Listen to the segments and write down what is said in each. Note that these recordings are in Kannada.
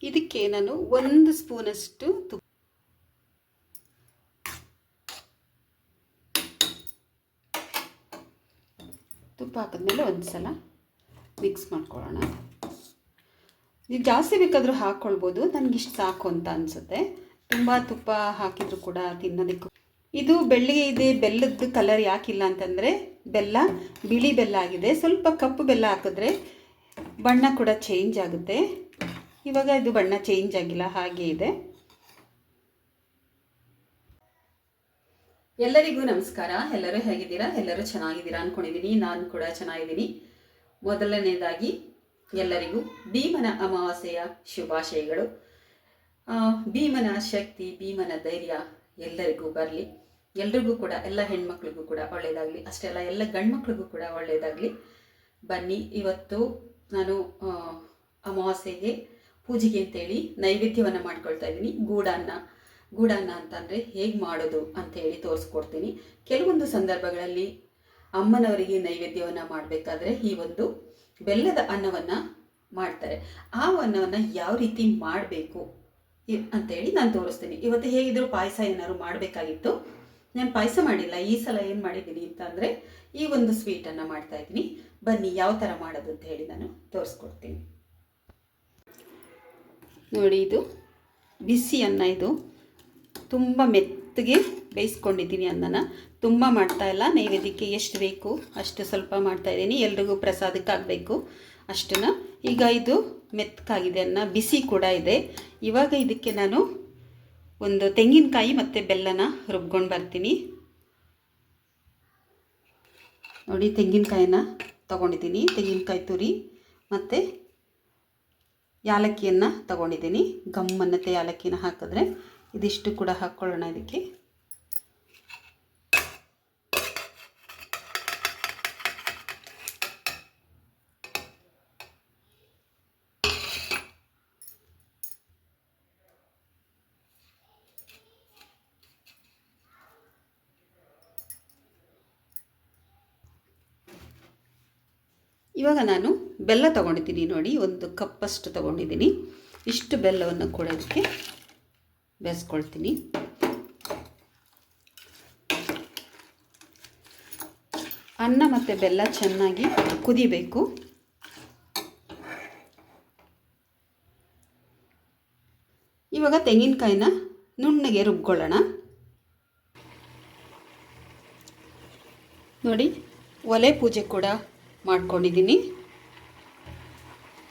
ಇದಕ್ಕೆ ನಾನು 1 ಸ್ಪೂನಷ್ಟು ತುಪ್ಪ ಹಾಕಿದ್ಮೇಲೆ ಒಂದು ಸಲ ಮಿಕ್ಸ್ ಮಾಡ್ಕೊಳ್ಳೋಣ. ನೀವು ಜಾಸ್ತಿ ಬೇಕಾದರೂ ಹಾಕ್ಕೊಳ್ಬೋದು, ನನಗಿಷ್ಟು ಸಾಕು ಅಂತ ಅನಿಸುತ್ತೆ. ತುಂಬ ತುಪ್ಪ ಹಾಕಿದರೂ ಕೂಡ ತಿನ್ನೋದಕ್ಕೂ. ಇದು ಬೆಳ್ಳಿಗೆ ಇದೆ. ಬೆಲ್ಲದ ಕಲರ್ ಯಾಕಿಲ್ಲ ಅಂತಂದರೆ ಬೆಲ್ಲ ಬಿಳಿ ಬೆಲ್ಲ ಆಗಿದೆ. ಸ್ವಲ್ಪ ಕಪ್ಪು ಬೆಲ್ಲ ಹಾಕಿದ್ರೆ ಬಣ್ಣ ಕೂಡ ಚೇಂಜ್ ಆಗುತ್ತೆ. ಇವಾಗ ಇದು ಬಣ್ಣ ಚೇಂಜ್ ಆಗಿಲ್ಲ, ಹಾಗೆ ಇದೆ. ಎಲ್ಲರಿಗೂ ನಮಸ್ಕಾರ. ಎಲ್ಲರೂ ಹೇಗಿದ್ದೀರಾ? ಎಲ್ಲರೂ ಚೆನ್ನಾಗಿದ್ದೀರಾ ಅಂದ್ಕೊಂಡಿದ್ದೀನಿ. ನಾನು ಕೂಡ ಚೆನ್ನಾಗಿದ್ದೀನಿ. ಮೊದಲನೇದಾಗಿ ಎಲ್ಲರಿಗೂ ಭೀಮನ ಅಮಾವಾಸ್ಯೆಯ ಶುಭಾಶಯಗಳು. ಭೀಮನ ಶಕ್ತಿ, ಭೀಮನ ಧೈರ್ಯ ಎಲ್ಲರಿಗೂ ಬರಲಿ. ಎಲ್ರಿಗೂ ಕೂಡ, ಎಲ್ಲ ಹೆಣ್ಮಕ್ಳಿಗೂ ಕೂಡ ಒಳ್ಳೆಯದಾಗಲಿ. ಅಷ್ಟೇ ಅಲ್ಲ, ಎಲ್ಲ ಗಂಡ್ಮಕ್ಳಿಗೂ ಕೂಡ ಒಳ್ಳೆಯದಾಗಲಿ. ಬನ್ನಿ, ಇವತ್ತು ನಾನು ಅಮಾವಾಸ್ಯೆಗೆ ಪೂಜೆಗೆ ಅಂತೇಳಿ ನೈವೇದ್ಯವನ್ನು ಮಾಡ್ಕೊಳ್ತಾ ಇದ್ದೀನಿ. ಗೂಡಾನ್ನ ಅಂತಂದರೆ ಹೇಗೆ ಮಾಡೋದು ಅಂತೇಳಿ ತೋರಿಸ್ಕೊಡ್ತೀನಿ. ಕೆಲವೊಂದು ಸಂದರ್ಭಗಳಲ್ಲಿ ಅಮ್ಮನವರಿಗೆ ನೈವೇದ್ಯವನ್ನು ಮಾಡಬೇಕಾದ್ರೆ ಈ ಒಂದು ಬೆಲ್ಲದ ಅನ್ನವನ್ನು ಮಾಡ್ತಾರೆ. ಆ ಅನ್ನವನ್ನು ಯಾವ ರೀತಿ ಮಾಡಬೇಕು ಅಂತೇಳಿ ನಾನು ತೋರಿಸ್ತೀನಿ. ಇವತ್ತು ಹೇಗಿದ್ರು ಪಾಯಸ ಏನಾದ್ರು ಮಾಡಬೇಕಾಗಿತ್ತು. ನಾನು ಪಾಯಸ ಮಾಡಿಲ್ಲ. ಈ ಸಲ ಏನು ಮಾಡಿದ್ದೀನಿ ಅಂತಂದರೆ ಈ ಒಂದು ಸ್ವೀಟನ್ನು ಮಾಡ್ತಾಯಿದ್ದೀನಿ. ಬನ್ನಿ ಯಾವ ಥರ ಮಾಡೋದು ಅಂತ ಹೇಳಿ ನಾನು ತೋರಿಸ್ಕೊಡ್ತೀನಿ. ನೋಡಿ, ಇದು ಬಿಸಿ ಅನ್ನ. ಇದು ತುಂಬ ಮೆತ್ತಗೆ ಬೇಯಿಸ್ಕೊಂಡಿದ್ದೀನಿ ಅನ್ನನ. ತುಂಬ ಮಾಡ್ತಾಯಿಲ್ಲ. ನೈವೇದ್ಯಕ್ಕೆ ಎಷ್ಟು ಬೇಕು ಅಷ್ಟು ಸ್ವಲ್ಪ ಮಾಡ್ತಾಯಿದ್ದೀನಿ. ಎಲ್ರಿಗೂ ಪ್ರಸಾದಕ್ಕಾಗಬೇಕು ಅಷ್ಟನ್ನು. ಈಗ ಇದು ಮೆತ್ತಗಾಗಿದೆ ಅನ್ನ, ಬಿಸಿ ಕೂಡ ಇದೆ. ಇವಾಗ ಇದಕ್ಕೆ ನಾನು ಒಂದು ತೆಂಗಿನಕಾಯಿ ಮತ್ತು ಬೆಲ್ಲನ ರುಬ್ಕೊಂಡು ಬರ್ತೀನಿ. ನೋಡಿ, ತೆಂಗಿನಕಾಯಿನ ತೊಗೊಂಡಿದ್ದೀನಿ. ತೆಂಗಿನಕಾಯಿ ತುರಿ ಮತ್ತು ಯಾಲಕ್ಕಿಯನ್ನು ತೊಗೊಂಡಿದ್ದೀನಿ. ಗಮ್ಮನ್ನತೆ ಯಾಲಕ್ಕಿನ ಹಾಕಿದ್ರೆ ಇದಿಷ್ಟು ಕೂಡ ಹಾಕ್ಕೊಳ್ಳೋಣ ಇದಕ್ಕೆ. ಇವಾಗ ನಾನು ಬೆಲ್ಲ ತೊಗೊಂಡಿದ್ದೀನಿ. ನೋಡಿ, 1 ಕಪ್ಪಷ್ಟು ತೊಗೊಂಡಿದ್ದೀನಿ. ಇಷ್ಟು ಬೆಲ್ಲವನ್ನು ಕೂಡ ಇದಕ್ಕೆ ಬೆರೆಸ್ಕೊಳ್ತೀನಿ. ಅನ್ನ ಮತ್ತು ಬೆಲ್ಲ ಚೆನ್ನಾಗಿ ಕುದಿಬೇಕು. ಇವಾಗ ತೆಂಗಿನಕಾಯಿನ ನುಣ್ಣಗೆ ರುಬ್ಕೊಳ್ಳೋಣ. ನೋಡಿ, ಒಲೆ ಪೂಜೆ ಕೂಡ ಮಾಡ್ಕೊಂಡಿದ್ದೀನಿ.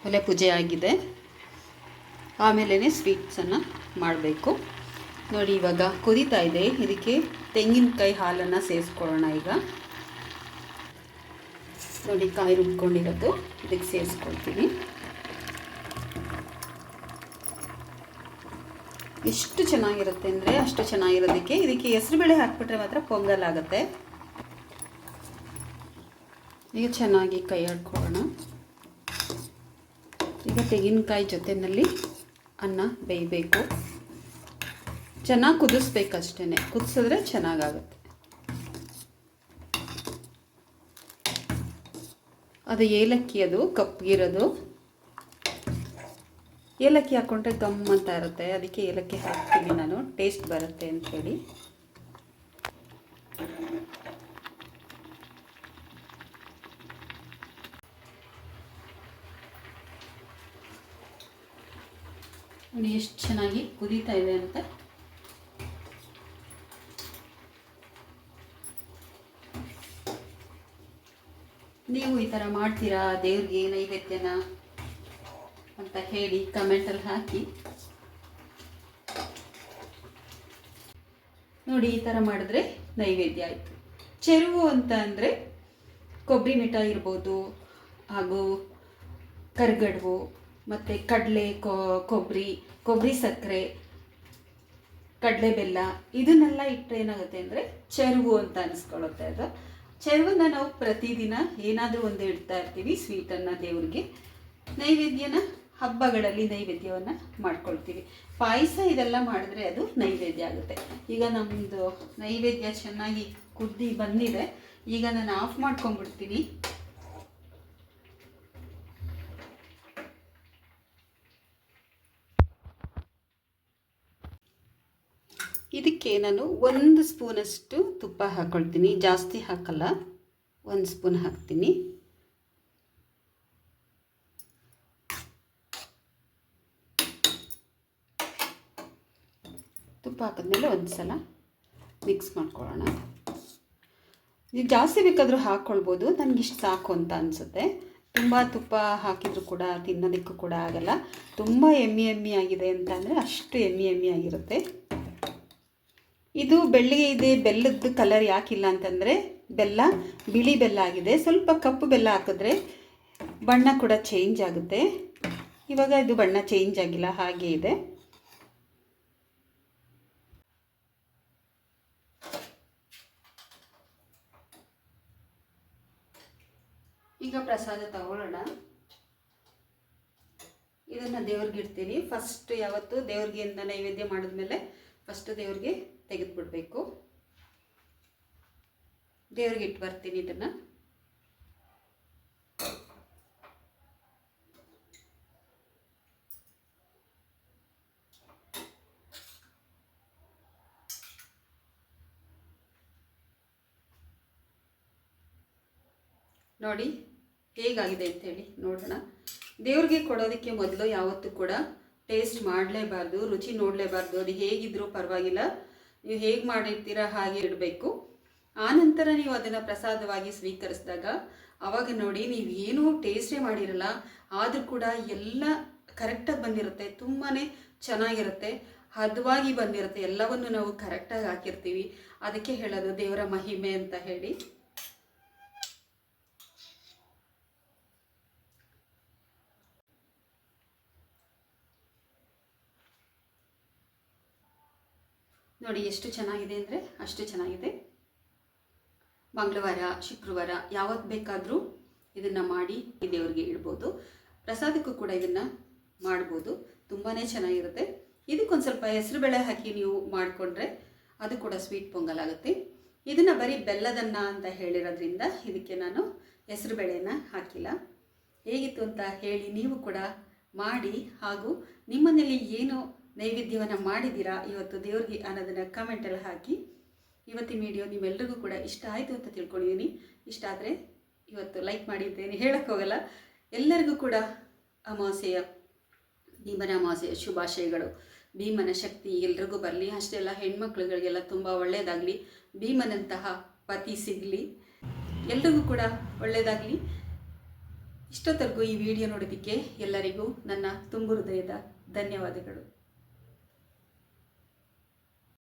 ಒಲೆ ಪೂಜೆ ಆಗಿದೆ. ಆಮೇಲೆ ಸ್ವೀಟ್ಸನ್ನು ಮಾಡಬೇಕು. ನೋಡಿ, ಇವಾಗ ಕುದೀತಾ ಇದೆ. ಇದಕ್ಕೆ ತೆಂಗಿನಕಾಯಿ ಹಾಲನ್ನು ಸೇರಿಸ್ಕೊಳ್ಳೋಣ. ಈಗ ನೋಡಿ, ಕಾಯಿ ರುಬ್ಕೊಂಡಿರೋದು ಇದಕ್ಕೆ ಸೇರಿಸ್ಕೊಳ್ತೀನಿ. ಎಷ್ಟು ಚೆನ್ನಾಗಿರುತ್ತೆ ಅಂದರೆ ಅಷ್ಟು ಚೆನ್ನಾಗಿರೋದಕ್ಕೆ. ಇದಕ್ಕೆ ಹೆಸರುಬೇಳೆ ಹಾಕ್ಬಿಟ್ರೆ ಮಾತ್ರ ಪೊಂಗಲ್ ಆಗುತ್ತೆ. ಈಗ ಚೆನ್ನಾಗಿ ಕೈ ಆಡ್ಕೊಳ್ಳೋಣ. ಈಗ ತೆಂಗಿನಕಾಯಿ ಜೊತೆಯಲ್ಲಿ ಅನ್ನ ಬೇಯಬೇಕು. ಚೆನ್ನಾಗಿ ಕುದಿಸ್ಬೇಕಷ್ಟೇ. ಕುದಿಸಿದ್ರೆ ಚೆನ್ನಾಗಾಗುತ್ತೆ. ಅದು ಏಲಕ್ಕಿ, ಅದು ಕಪ್ಪಗಿರೋದು ಏಲಕ್ಕಿ ಹಾಕ್ಕೊಂಡ್ರೆ ಗಮ್ ಅಂತ ಇರುತ್ತೆ. ಅದಕ್ಕೆ ಏಲಕ್ಕಿ ಹಾಕ್ತೀನಿ ನಾನು, ಟೇಸ್ಟ್ ಬರುತ್ತೆ ಅಂಥೇಳಿ. ಎಷ್ಟು ಚೆನ್ನಾಗಿ ಕುದೀತಾ ಇದೆ ಅಂತ. ನೀವು ಈ ಥರ ಮಾಡ್ತೀರಾ ದೇವ್ರಿಗೆ ನೈವೇದ್ಯನ ಅಂತ ಹೇಳಿ ಕಮೆಂಟಲ್ಲಿ ಹಾಕಿ. ನೋಡಿ, ಈ ಥರ ಮಾಡಿದ್ರೆ ನೈವೇದ್ಯ ಆಯಿತು. ಚೆರುವು ಅಂತ ಅಂದರೆ ಕೊಬ್ಬರಿ ಮಿಠಾಯಿ ಇರ್ಬೋದು, ಹಾಗೂ ಕರ್ಗಡ್ಬು ಮತ್ತು ಕಡಲೆ, ಕೊಬ್ಬರಿ ಸಕ್ಕರೆ, ಕಡಲೆ ಬೆಲ್ಲ ಇದನ್ನೆಲ್ಲ ಇಟ್ಟರೆ ಏನಾಗುತ್ತೆ ಅಂದರೆ ಚೆರುವು ಅಂತ ಅನಿಸ್ಕೊಳ್ಳುತ್ತೆ. ಅದು ಚೆರುವನ್ನ ನಾವು ಪ್ರತಿದಿನ ಏನಾದರೂ ಒಂದು ಇಡ್ತಾ ಇರ್ತೀವಿ. ಸ್ವೀಟನ್ನು ದೇವ್ರಿಗೆ ನೈವೇದ್ಯನ ಹಬ್ಬಗಳಲ್ಲಿ ನೈವೇದ್ಯವನ್ನು ಮಾಡ್ಕೊಳ್ತೀವಿ. ಪಾಯಸ ಇದೆಲ್ಲ ಮಾಡಿದ್ರೆ ಅದು ನೈವೇದ್ಯ ಆಗುತ್ತೆ. ಈಗ ನಮ್ಮದು ನೈವೇದ್ಯ ಚೆನ್ನಾಗಿ ಕುದ್ದಿ ಬಂದಿದೆ. ಈಗ ನಾನು ಆಫ್ ಮಾಡ್ಕೊಂಡ್ಬಿಡ್ತೀನಿ. ಇದಕ್ಕೆ ನಾನು 1 ಸ್ಪೂನಷ್ಟು ತುಪ್ಪ ಹಾಕ್ಕೊಳ್ತೀನಿ, ಜಾಸ್ತಿ ಹಾಕಲ್ಲ, 1 ಸ್ಪೂನ್ ಹಾಕ್ತೀನಿ. ತುಪ್ಪ ಹಾಕಿದ್ಮೇಲೆ ಒಂದು ಸಲ ಮಿಕ್ಸ್ ಮಾಡ್ಕೊಳ್ಳೋಣ. ನೀವು ಜಾಸ್ತಿ ಬೇಕಾದರೂ ಹಾಕ್ಕೊಳ್ಬೋದು, ನನಗಿಷ್ಟು ಸಾಕು ಅಂತ ಅನಿಸುತ್ತೆ. ತುಂಬ ತುಪ್ಪ ಹಾಕಿದರೂ ಕೂಡ ತಿನ್ನೋದಕ್ಕೂ ಕೂಡ ಆಗಲ್ಲ. ತುಂಬ ಎಮ್ಮಿ ಆಗಿದೆ ಅಂತ ಅಂದರೆ ಅಷ್ಟು ಎಮ್ಮಿ ಆಗಿರುತ್ತೆ. ಇದು ಬೆಳ್ಳಿಗೆ ಇದೆ. ಬೆಲ್ಲದ ಕಲರ್ ಯಾಕಿಲ್ಲ ಅಂತಂದರೆ ಬೆಲ್ಲ ಬಿಳಿ ಬೆಲ್ಲ ಆಗಿದೆ. ಸ್ವಲ್ಪ ಕಪ್ಪು ಬೆಲ್ಲ ಹಾಕಿದ್ರೆ ಬಣ್ಣ ಕೂಡ ಚೇಂಜ್ ಆಗುತ್ತೆ. ಇವಾಗ ಇದು ಬಣ್ಣ ಚೇಂಜ್ ಆಗಿಲ್ಲ, ಹಾಗೆ ಇದೆ. ಈಗ ಪ್ರಸಾದ ತಗೊಳ್ಳೋಣ. ಇದನ್ನು ದೇವ್ರಿಗೆ ಇಡ್ತೀನಿ. ಫಸ್ಟ್ ಯಾವತ್ತು ದೇವ್ರಿಗೆ ನೈವೇದ್ಯ ಮಾಡಿದ್ಮೇಲೆ ಫಸ್ಟ್ ದೇವ್ರಿಗೆ ತೆಗೆದುಬಿಡ್ಬೇಕು. ದೇವ್ರಿಗೆ ಇಟ್ಟು ಬರ್ತೀನಿ ಇದನ್ನು. ನೋಡಿ ಹೇಗಾಗಿದೆ ಅಂಥೇಳಿ ನೋಡೋಣ. ದೇವ್ರಿಗೆ ಕೊಡೋದಕ್ಕೆ ಮೊದಲು ಯಾವತ್ತೂ ಕೂಡ ಟೇಸ್ಟ್ ಮಾಡಲೇಬಾರ್ದು, ರುಚಿ ನೋಡಲೇಬಾರ್ದು. ಅದು ಹೇಗಿದ್ರೂ ಪರವಾಗಿಲ್ಲ, ನೀವು ಹೇಗೆ ಮಾಡಿರ್ತೀರ ಹಾಗೆ ಇಡಬೇಕು. ಆನಂತರ ನೀವು ಅದನ್ನು ಪ್ರಸಾದವಾಗಿ ಸ್ವೀಕರಿಸಿದಾಗ ಆವಾಗ ನೋಡಿ, ನೀವು ಏನೂ ಟೇಸ್ಟೇ ಮಾಡಿರಲ್ಲ, ಆದರೂ ಕೂಡ ಎಲ್ಲ ಕರೆಕ್ಟಾಗಿ ಬಂದಿರುತ್ತೆ. ತುಂಬಾ ಚೆನ್ನಾಗಿರುತ್ತೆ, ಹದವಾಗಿ ಬಂದಿರುತ್ತೆ. ಎಲ್ಲವನ್ನು ನಾವು ಕರೆಕ್ಟಾಗಿ ಹಾಕಿರ್ತೀವಿ. ಅದಕ್ಕೆ ಹೇಳೋದು ದೇವರ ಮಹಿಮೆ ಅಂತ ಹೇಳಿ. ನೋಡಿ ಎಷ್ಟು ಚೆನ್ನಾಗಿದೆ ಅಂದರೆ ಅಷ್ಟು ಚೆನ್ನಾಗಿದೆ. ಮಂಗಳವಾರ, ಶುಕ್ರವಾರ ಯಾವತ್ತು ಬೇಕಾದರೂ ಇದನ್ನು ಮಾಡಿ ದೇವರಿಗೆ ಇಡ್ಬೋದು. ಪ್ರಸಾದಕ್ಕೂ ಕೂಡ ಇದನ್ನು ಮಾಡ್ಬೋದು, ತುಂಬಾ ಚೆನ್ನಾಗಿರುತ್ತೆ. ಇದಕ್ಕೊಂದು ಸ್ವಲ್ಪ ಹೆಸರುಬೇಳೆ ಹಾಕಿ ನೀವು ಮಾಡಿಕೊಂಡ್ರೆ ಅದು ಕೂಡ ಸ್ವೀಟ್ ಪೊಂಗಲ್ ಆಗುತ್ತೆ. ಇದನ್ನು ಬರೀ ಬೆಲ್ಲದನ್ನ ಅಂತ ಹೇಳಿರೋದ್ರಿಂದ ಇದಕ್ಕೆ ನಾನು ಹೆಸರುಬೇಳೆಯನ್ನು ಹಾಕಿಲ್ಲ. ಹೇಗಿತ್ತು ಅಂತ ಹೇಳಿ ನೀವು ಕೂಡ ಮಾಡಿ, ಹಾಗೂ ನಿಮ್ಮನೇಲಿ ಏನು ನೈವೇದ್ಯವನ್ನು ಮಾಡಿದ್ದೀರಾ ಇವತ್ತು ದೇವ್ರಿಗೆ ಅನ್ನೋದನ್ನು ಕಮೆಂಟಲ್ಲಿ ಹಾಕಿ. ಇವತ್ತಿನ ವಿಡಿಯೋ ನಿಮ್ಮೆಲ್ರಿಗೂ ಕೂಡ ಇಷ್ಟ ಆಯಿತು ಅಂತ ತಿಳ್ಕೊಂಡಿದ್ದೀನಿ. ಇಷ್ಟ ಆದರೆ ಇವತ್ತು ಲೈಕ್ ಮಾಡಿದ್ದೇನೆ, ಹೇಳೋಕ್ಕೋಗಲ್ಲ. ಎಲ್ಲರಿಗೂ ಕೂಡ ಭೀಮನ ಅಮಾವಾಸ್ಯೆಯ ಶುಭಾಶಯಗಳು. ಭೀಮನ ಶಕ್ತಿ ಎಲ್ರಿಗೂ ಬರಲಿ, ಅಷ್ಟೇ ಅಲ್ಲ ಹೆಣ್ಮಕ್ಳುಗಳಿಗೆಲ್ಲ ತುಂಬ ಒಳ್ಳೆಯದಾಗಲಿ, ಭೀಮನಂತಹ ಪತಿ ಸಿಗಲಿ, ಎಲ್ರಿಗೂ ಕೂಡ ಒಳ್ಳೆಯದಾಗಲಿ. ಇಷ್ಟೊತ್ತರೆಗೂ ಈ ವಿಡಿಯೋ ನೋಡೋದಕ್ಕೆ ಎಲ್ಲರಿಗೂ ನನ್ನ ತುಂಬು ಹೃದಯದ ಧನ್ಯವಾದಗಳು.